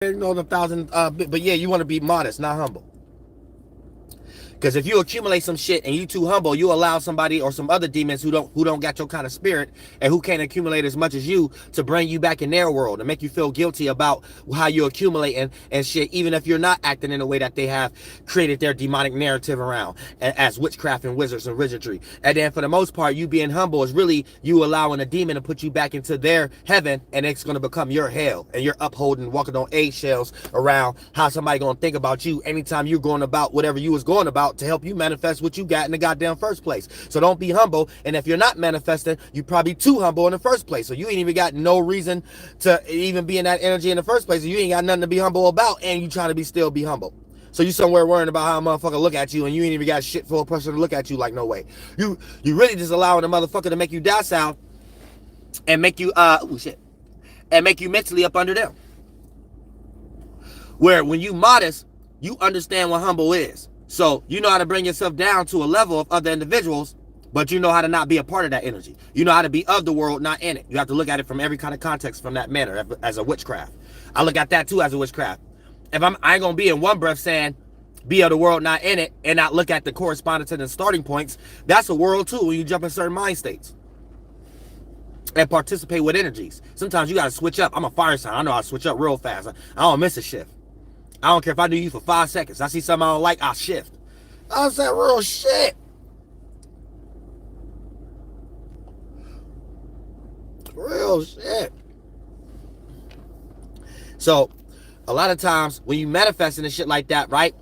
You know, the thousand, but yeah, you want to be modest, not humble. Because if you accumulate some shit and you too humble, you allow somebody or some other demons who don't got your kind of spirit and who can't accumulate as much as you to bring you back in their world and make you feel guilty about how you accumulate and shit, even if you're not acting in a way that they have created their demonic narrative around as witchcraft and wizards and wizardry. And then for the most part, you being humble is really you allowing a demon to put you back into their heaven, and it's going to become your hell, and you're upholding, walking on eggshells around how somebody going to think about you anytime you're going about whatever you was going about to help you manifest what you got in the goddamn first place. So don't be humble. And if you're not manifesting, you probably too humble in the first place. So you ain't even got no reason to even be in that energy in the first place. So you ain't got nothing to be humble about, and you trying to still be humble. So you somewhere worrying about how a motherfucker look at you, and you ain't even got shit for a person to look at you like no way. You really just allowing a motherfucker to make you docile and make you and make you mentally up under them. Where when you modest, you understand what humble is. So you know how to bring yourself down to a level of other individuals, but you know how to not be a part of that energy. You know how to be of the world, not in it. You have to look at it from every kind of context from that manner as a witchcraft. I look at that too as a witchcraft. If I ain't gonna be in one breath saying be of the world, not in it, and not look at the correspondence and the starting points, that's a world too when you jump in certain mind states and participate with energies. Sometimes you gotta switch up. I'm a fire sign. I know how to switch up real fast. I don't miss a shift. I don't care if I do you for 5 seconds. I see something I don't like, I'll shift. I said real shit. Real shit. So, a lot of times when you manifesting and shit like that, right?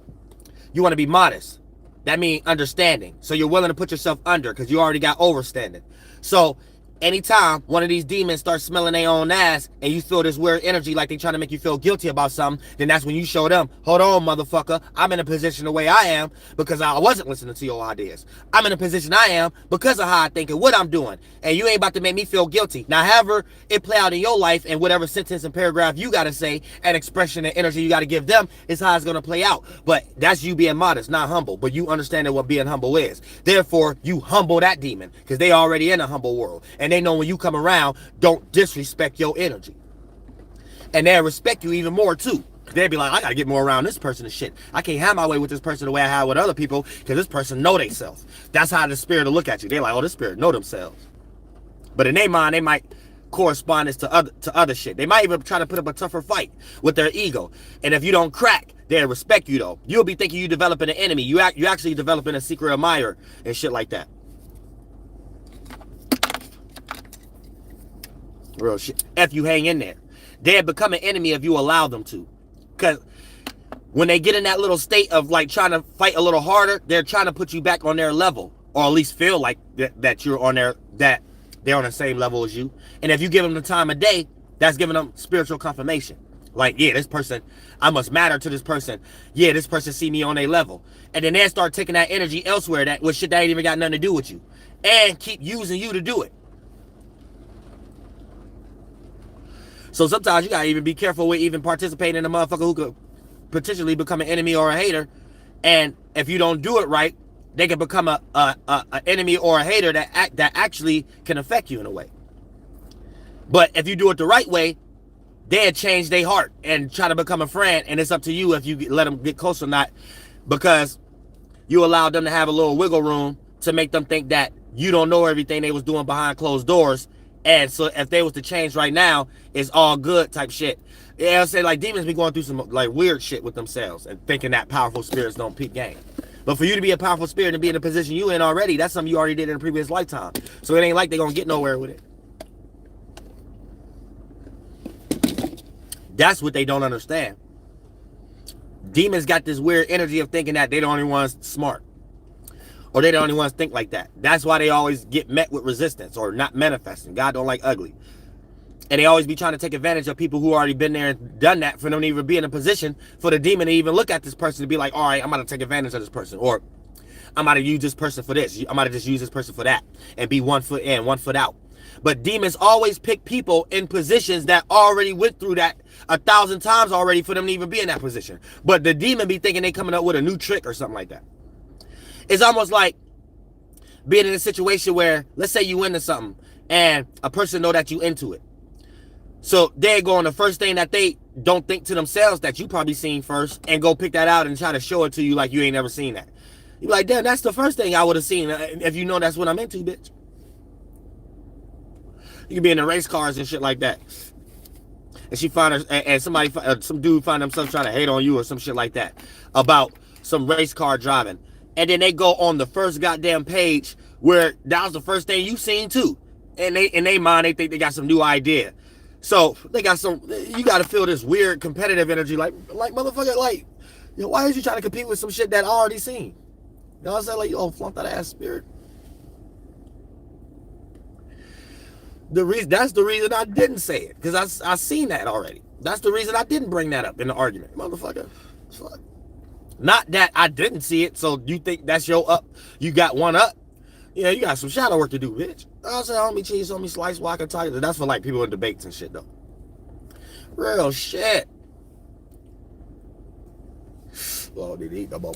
You want to be modest. That means understanding. So you're willing to put yourself under because you already got overstanding. So anytime one of these demons starts smelling their own ass and you feel this weird energy like they trying to make you feel guilty about something, then that's when you show them, hold on, motherfucker, I'm in a position the way I am because I wasn't listening to your ideas. I'm in a position I am because of how I think and what I'm doing. And you ain't about to make me feel guilty. Now, however it play out in your life and whatever sentence and paragraph you got to say and expression and energy you got to give them is how it's going to play out. But that's you being modest, not humble. But you understanding what being humble is. Therefore, you humble that demon because they already in a humble world. And they know when you come around, don't disrespect your energy. And they'll respect you even more too. They'll be like, I gotta get more around this person and shit. I can't have my way with this person the way I have with other people because this person know themselves. That's how the spirit will look at you. They're like, oh, this spirit know themselves. But in their mind, they might correspond this to other shit. They might even try to put up a tougher fight with their ego. And if you don't crack, they'll respect you though. You'll be thinking you developing an enemy. You actually developing a secret admirer and shit like that. Real shit. If you hang in there, they'll become an enemy if you allow them to. Because when they get in that little state of like trying to fight a little harder, they're trying to put you back on their level, or at least feel like that you're on that they're on the same level as you. And if you give them the time of day, that's giving them spiritual confirmation. Like, yeah, this person, I must matter to this person. Yeah, this person see me on their level. And then they start taking that energy elsewhere that with shit that ain't even got nothing to do with you, and keep using you to do it. So sometimes you gotta even be careful with even participating in a motherfucker who could potentially become an enemy or a hater. And if you don't do it right, they can become a enemy or a hater that actually can affect you in a way. But if you do it the right way, they'll change their heart and try to become a friend. And it's up to you if you let them get close or not, because you allowed them to have a little wiggle room to make them think that you don't know everything they was doing behind closed doors. And so if they was to change right now, it's all good type shit. Yeah, I say like demons be going through some like weird shit with themselves and thinking that powerful spirits don't peak game. But for you to be a powerful spirit and be in the position you in already, that's something you already did in a previous lifetime. So it ain't like they're gonna get nowhere with it. That's what they don't understand. Demons got this weird energy of thinking that they're the only ones smart. Or they're the only ones think like that. That's why they always get met with resistance or not manifesting. God don't like ugly. And they always be trying to take advantage of people who already been there and done that for them to even be in a position for the demon to even look at this person to be like, all right, I'm going to take advantage of this person. Or I'm going to use this person for this. I'm going to just use this person for that. And be 1 foot in, 1 foot out. But demons always pick people in positions that already went through that 1,000 times already for them to even be in that position. But the demon be thinking they coming up with a new trick or something like that. It's almost like being in a situation where, let's say you into something and a person know that you into it. So they're going, the first thing that they don't think to themselves that you probably seen first and go pick that out and try to show it to you like you ain't never seen that. You be like, damn, that's the first thing I would have seen if you know that's what I'm into, bitch. You can be in the race cars and shit like that. And she find her, and somebody, some dude find themselves trying to hate on you or some shit like that about some race car driving. And then they go on the first goddamn page where that was the first thing you seen too. And they, in their mind, they think they got some new idea. So they got some, you got to feel this weird competitive energy, like motherfucker, like, you know, why is you trying to compete with some shit that I already seen? You know what I'm saying? Like, oh, flunk that ass spirit. That's the reason I didn't say it, because I seen that already. That's the reason I didn't bring that up in the argument, motherfucker. Fuck. Not that I didn't see it, so you think that's your up? You got one up? Yeah, you got some shadow work to do, bitch. I said, homie cheese, homie slice, walk and tiger. That's for like people in debates and shit, though. Real shit. Well, did he eat no more?